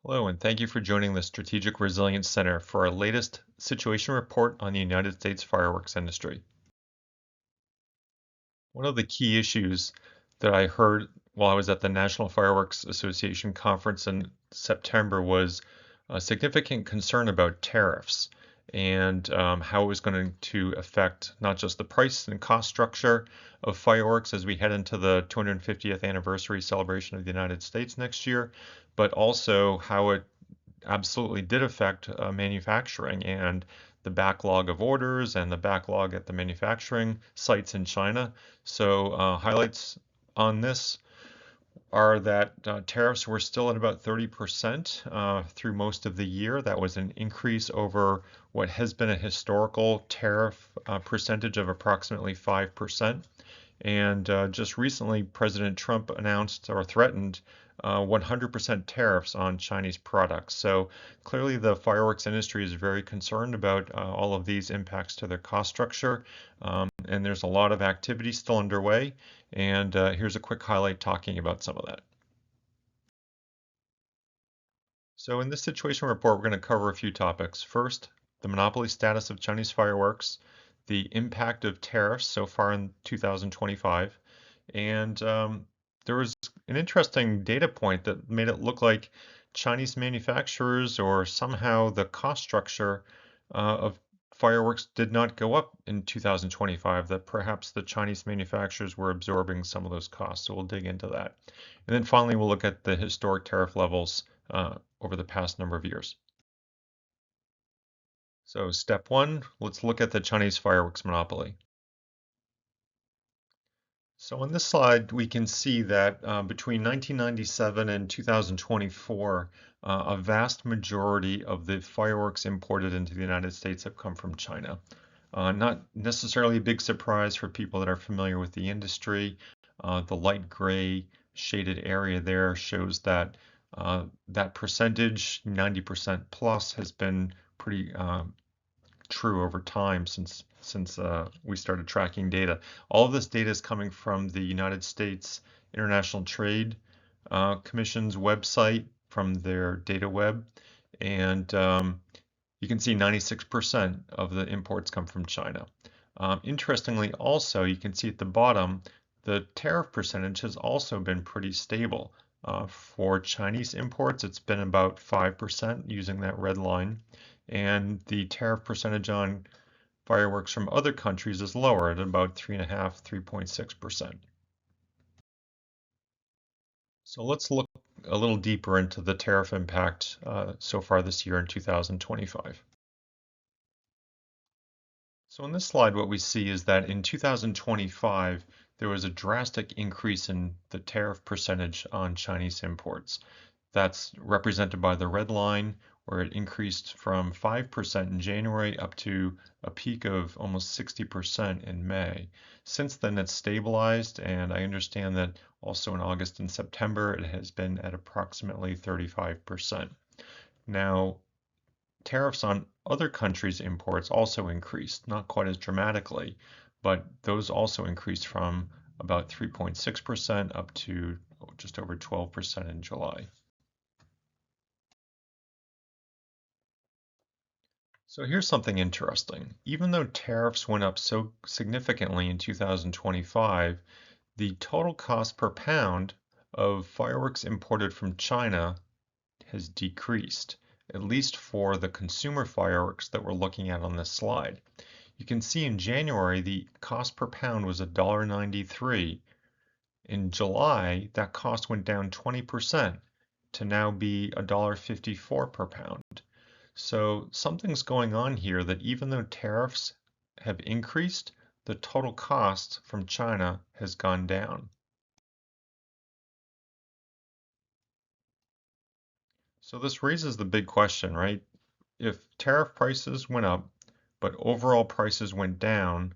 Hello, and thank you for joining the Strategic Resilience Center for our latest situation report on the United States fireworks industry. One of the key issues that I heard while I was at the National Fireworks Association conference in September was a significant concern about tariffs and how it was going to affect not just the price and cost structure of fireworks as we head into the 250th anniversary celebration of the United States next year, but also how it absolutely did affect manufacturing and the backlog of orders and the backlog at the manufacturing sites in China. So highlights on this are that tariffs were still at about 30% through most of the year. That was an increase over what has been a historical tariff percentage of approximately 5%. And just recently, President Trump announced or threatened 100% tariffs on Chinese products. So clearly, the fireworks industry is very concerned about all of these impacts to their cost structure. And there's a lot of activity still underway. And here's a quick highlight talking about some of that. So in this situation report, we're going to cover a few topics. First, the monopoly status of Chinese fireworks, the impact of tariffs so far in 2025, and there was an interesting data point that made it look like Chinese manufacturers or somehow the cost structure of fireworks did not go up in 2025, that perhaps the Chinese manufacturers were absorbing some of those costs. So we'll dig into that. And then finally, we'll look at the historic tariff levels over the past number of years. So step one, let's look at the Chinese fireworks monopoly. So on this slide, we can see that between 1997 and 2024, a vast majority of the fireworks imported into the United States have come from China. Not necessarily a big surprise for people that are familiar with the industry. The light gray shaded area there shows that that percentage, 90% plus, has been pretty true over time since we started tracking data. All of this data is coming from the United States International Trade Commission's website from their data web, and you can see 96% of the imports come from China. Interestingly, also, you can see at the bottom, the tariff percentage has also been pretty stable. For Chinese imports, it's been about 5% using that red line, and the tariff percentage on fireworks from other countries is lower at about 3.5, 3.6%. So let's look a little deeper into the tariff impact so far this year in 2025. So in this slide, what we see is that in 2025, there was a drastic increase in the tariff percentage on Chinese imports. That's represented by the red line, where it increased from 5% in January up to a peak of almost 60% in May. Since then, it's stabilized, and I understand that also in August and September, it has been at approximately 35%. Now, tariffs on other countries' imports also increased, not quite as dramatically, but those also increased from about 3.6% up to just over 12% in July. So here's something interesting. Even though tariffs went up so significantly in 2025, the total cost per pound of fireworks imported from China has decreased, at least for the consumer fireworks that we're looking at on this slide. You can see in January, the cost per pound was $1.93. In July, that cost went down 20% to now be $1.54 per pound. So something's going on here, that even though tariffs have increased, the total cost from China has gone down. So this raises the big question, right? If tariff prices went up, but overall prices went down,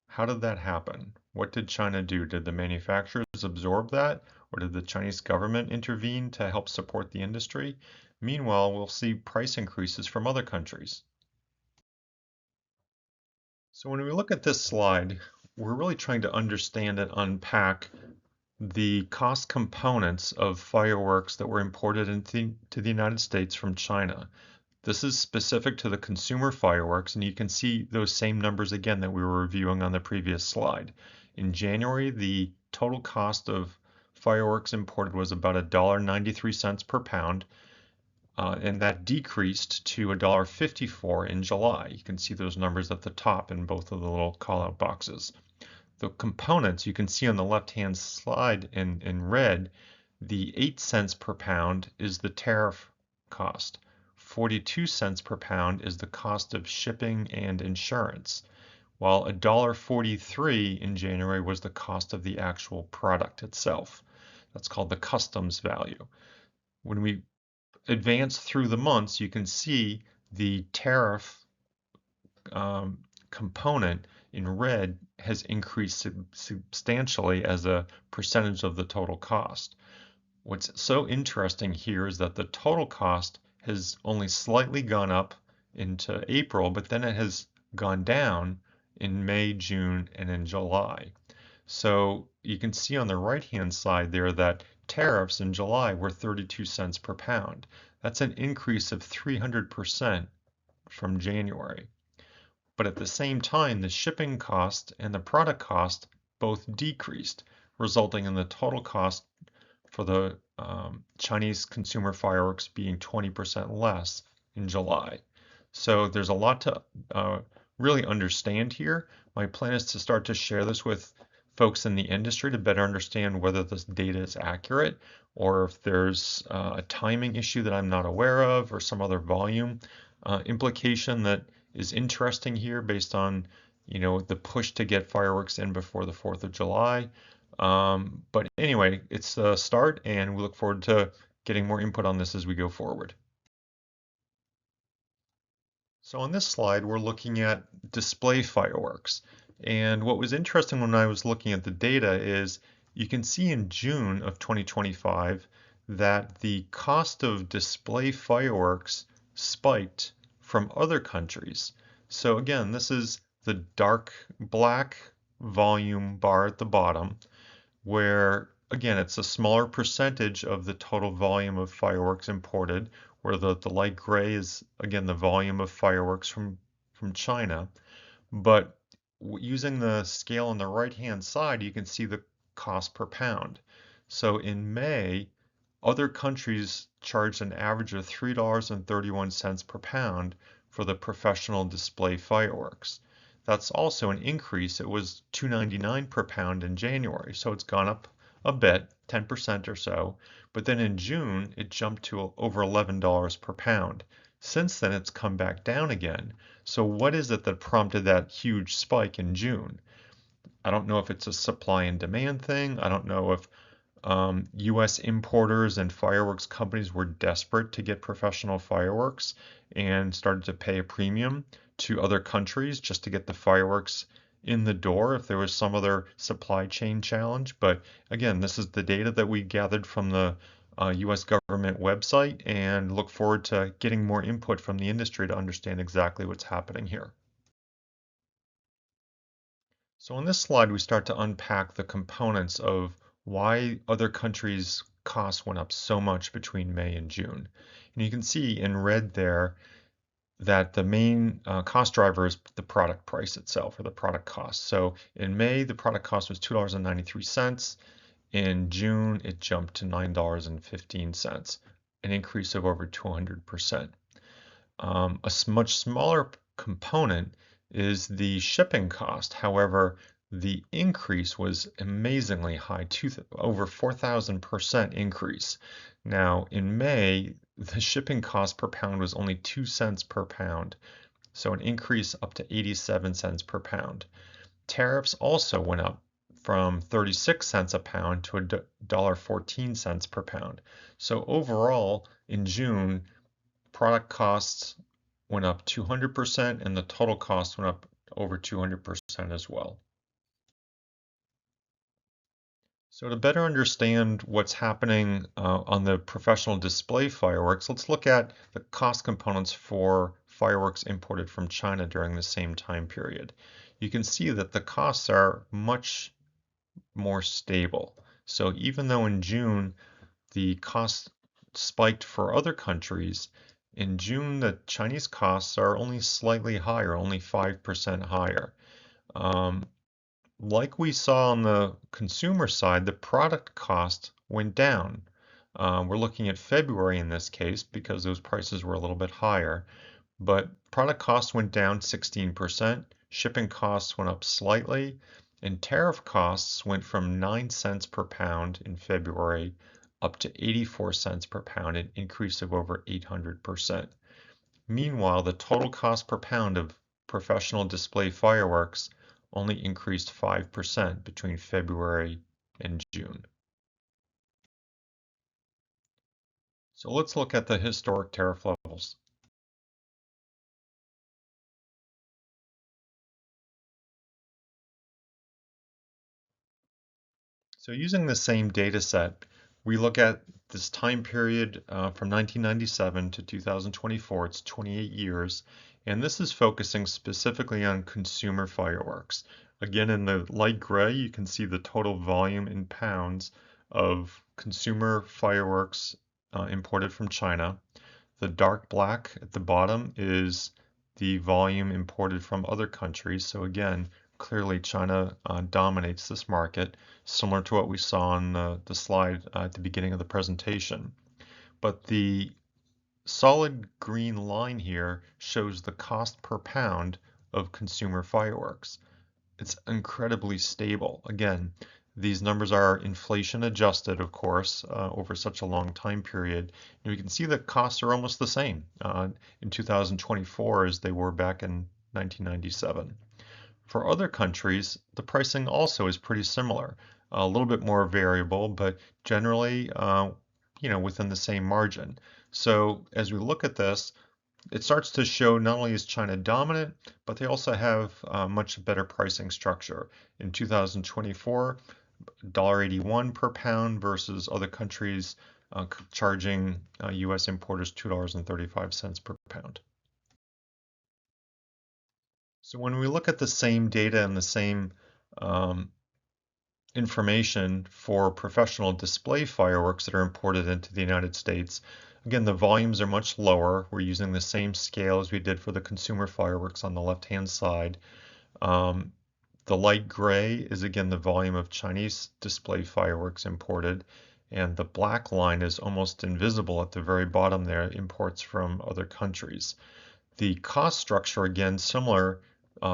how did that happen? What did China do? Did the manufacturers absorb that, or did the Chinese government intervene to help support the industry? Meanwhile, we'll see price increases from other countries. So when we look at this slide, we're really trying to understand and unpack the cost components of fireworks that were imported into the United States from China. This is specific to the consumer fireworks, and you can see those same numbers again that we were reviewing on the previous slide. In January, the total cost of fireworks imported was about $1.93 per pound, and that decreased to $1.54 in July. You can see those numbers at the top in both of the little call-out boxes. The components you can see on the left-hand slide in red, the 8 cents per pound is the tariff cost. 42 cents per pound is the cost of shipping and insurance, while $1.43 in January was the cost of the actual product itself. That's called the customs value. When we advance through the months, you can see the tariff component in red has increased substantially as a percentage of the total cost. What's so interesting here is that the total cost has only slightly gone up into April, but then it has gone down in May, June, and in July. So you can see on the right-hand side there that tariffs in July were 32 cents per pound. That's an increase of 300% from January. But at the same time, the shipping cost and the product cost both decreased, resulting in the total cost for the Chinese consumer fireworks being 20% less in July. So there's a lot to really understand here. My plan is to start to share this with folks in the industry to better understand whether this data is accurate or if there's a timing issue that I'm not aware of or some other volume implication that is interesting here based on, the push to get fireworks in before the 4th of July. But anyway, it's a start, and we look forward to getting more input on this as we go forward. So on this slide, we're looking at display fireworks. And what was interesting when I was looking at the data is you can see in June of 2025 that the cost of display fireworks spiked from other countries. So again, this is the dark black volume bar at the bottom, where again, it's a smaller percentage of the total volume of fireworks imported, where the light gray is again the volume of fireworks from China. But using the scale on the right-hand side, you can see the cost per pound. So in May, other countries charged an average of $3.31 per pound for the professional display fireworks. That's also an increase. It was $2.99 per pound in January, so it's gone up a bit, 10% or so. But then in June, it jumped to over $11 per pound. Since then, it's come back down again. So what is it that prompted that huge spike in June? I don't know if it's a supply and demand thing. I don't know if US importers and fireworks companies were desperate to get professional fireworks and started to pay a premium to other countries just to get the fireworks in the door if there was some other supply chain challenge. But again, this is the data that we gathered from the US government website, and look forward to getting more input from the industry to understand exactly what's happening here. So on this slide, we start to unpack the components of why other countries' costs went up so much between May and June. And you can see in red there that the main cost driver is the product price itself, or the product cost. So in May, the product cost was $2.93. In June, it jumped to $9.15, an increase of over 200%. A much smaller component is the shipping cost. However, the increase was amazingly high, over 4,000% increase. Now, in May, the shipping cost per pound was only 2 cents per pound, so an increase up to 87 cents per pound. Tariffs also went up from 36 cents a pound to $1.14 per pound. So overall, in June, product costs went up 200% and the total cost went up over 200% as well. So to better understand what's happening on the professional display fireworks, let's look at the cost components for fireworks imported from China during the same time period. You can see that the costs are much more stable. So even though in June the cost spiked for other countries, in June the Chinese costs are only slightly higher, only 5% higher. Um, like we saw on the consumer side, the product cost went down. We're looking at February in this case because those prices were a little bit higher. But product costs went down 16%, shipping costs went up slightly, and tariff costs went from 9 cents per pound in February up to 84 cents per pound, an increase of over 800%. Meanwhile, the total cost per pound of professional display fireworks only increased 5% between February and June. So let's look at the historic tariff levels. So using the same data set, we look at this time period from 1997 to 2024. It's 28 years, and this is focusing specifically on consumer fireworks. Again, in the light gray, you can see the total volume in pounds of consumer fireworks imported from China. The dark black at the bottom is the volume imported from other countries. So again, clearly China dominates this market, similar to what we saw on the slide at the beginning of the presentation. But the solid green line here shows the cost per pound of consumer fireworks. It's incredibly stable. Again, these numbers are inflation adjusted, of course, over such a long time period. And we can see that costs are almost the same in 2024 as they were back in 1997. For other countries, the pricing also is pretty similar, a little bit more variable, but generally, within the same margin. So as we look at this, it starts to show not only is China dominant, but they also have a much better pricing structure. In 2024, $1.81 per pound versus other countries charging US importers $2.35 per pound. So when we look at the same data and the same um, information for professional display fireworks that are imported into the United States, again, the volumes are much lower. We're using the same scale as we did for the consumer fireworks on the left-hand side. Um, the light gray is again the volume of Chinese display fireworks imported, and the black line is almost invisible at the very bottom there, imports from other countries. The cost structure, again, similar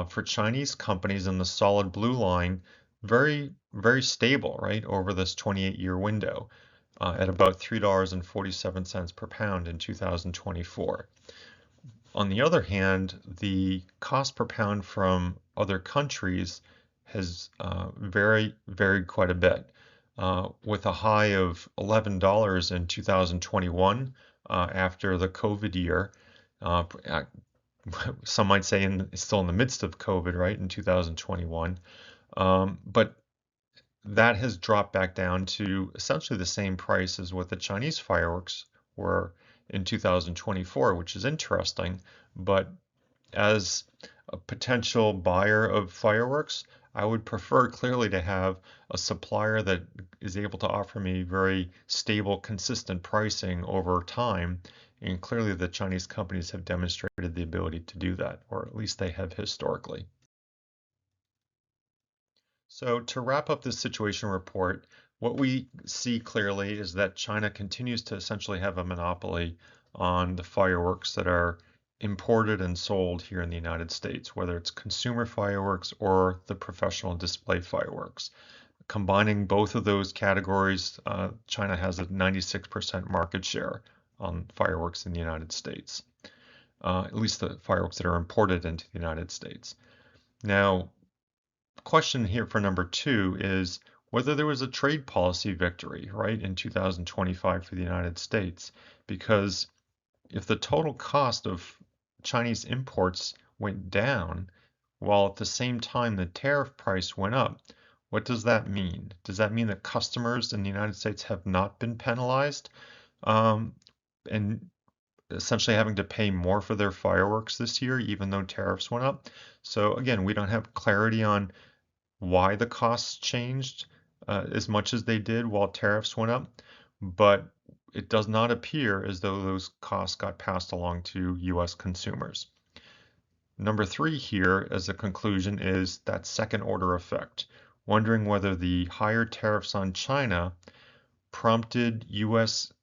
for Chinese companies in the solid blue line, very, very stable, right, over this 28-year window at about $3.47 per pound in 2024. On the other hand, the cost per pound from other countries has varied quite a bit, with a high of $11 in 2021 after the COVID year. Some might say still in the midst of COVID, right, in 2021. But that has dropped back down to essentially the same price as what the Chinese fireworks were in 2024, which is interesting. But as a potential buyer of fireworks, I would prefer clearly to have a supplier that is able to offer me very stable, consistent pricing over time. And clearly the Chinese companies have demonstrated the ability to do that, or at least they have historically. So to wrap up this situation report, what we see clearly is that China continues to essentially have a monopoly on the fireworks that are imported and sold here in the United States, whether it's consumer fireworks or the professional display fireworks. Combining both of those categories, China has a 96% market share on fireworks in the United States, at least the fireworks that are imported into the United States. Now, question here for number two is whether there was a trade policy victory, right, in 2025 for the United States. Because if the total cost of Chinese imports went down, while at the same time the tariff price went up, what does that mean? Does that mean that customers in the United States have not been penalized and essentially having to pay more for their fireworks this year, even though tariffs went up? So again, we don't have clarity on why the costs changed. as much as they did while tariffs went up, but it does not appear as though those costs got passed along to US consumers. Number three here as a conclusion is that second order effect, wondering whether the higher tariffs on China prompted US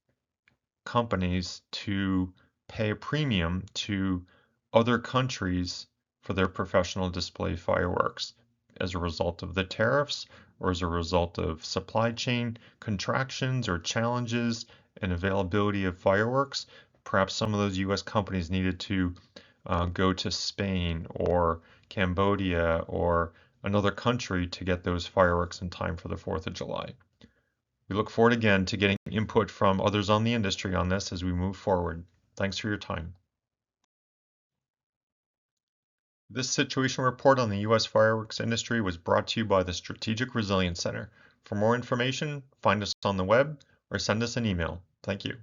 companies to pay a premium to other countries for their professional display fireworks as a result of the tariffs or as a result of supply chain contractions or challenges and availability of fireworks. Perhaps some of those US companies needed to go to Spain or Cambodia or another country to get those fireworks in time for the 4th of July. We look forward again to getting input from others on the industry on this as we move forward. Thanks for your time. This situation report on the U.S. fireworks industry was brought to you by the Strategic Resilience Center. For more information, find us on the web or send us an email. Thank you.